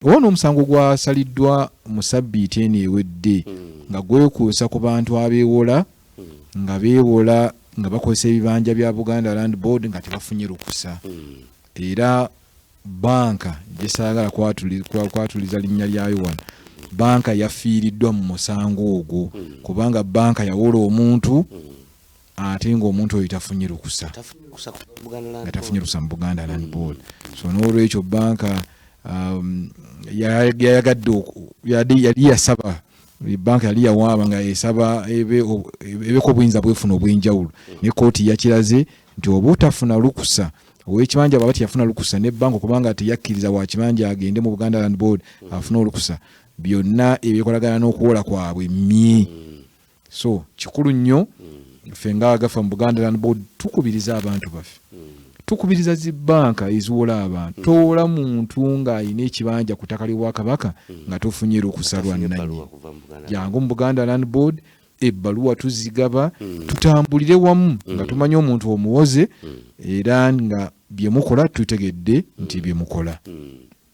ono omusango gwasaliddwa mu sabbiiti eno ewedde nga gwekuusa ku bantu abeewola nga beewola nga bakozesa ebibanja bya Buganda Land Board nga tebafunye lukusa. Era banka gyesaagala kwatuliza linnya lyayo wano, banka yafiiriddwa mu musango ogwo kubanga banka yawola omuntu ate ng'omuntu oyo tafunye lukusa nga tafunye lukusa mu Buganda Land Board. So n'olwekyo banka yayagadde yali yasaba banka yali yawaaba nga esaba ebeko obuyinza bwefuna obw'enjawulo, ne kooti yakiraze nti oba otafuna lukusa ow'ekibanja baba teyafuna lukusa ne banka kubanga teyakkiriza wa kibanja agende mu Buganda Land Board afuna olukusa, byonna ebyekolagana n'okuwola kwabwe mmye. So kikulu nnyo ffe ng'agafa mu Buganda Land Board tukubiriza abantu baffe, tukubiriza zi banka eziwola abantu. Towola muntu ng'ayina ekibanja ku ttaka ly'obwa Kabaka nga tofunye lukusa lwannannyini. Jangu mu Buganda Land Board ebbaluwa tuzigaba, tutambulire wamu nga tumanyi omuntu omuwoze era nga bye mukola tutegedde nti bye mukola.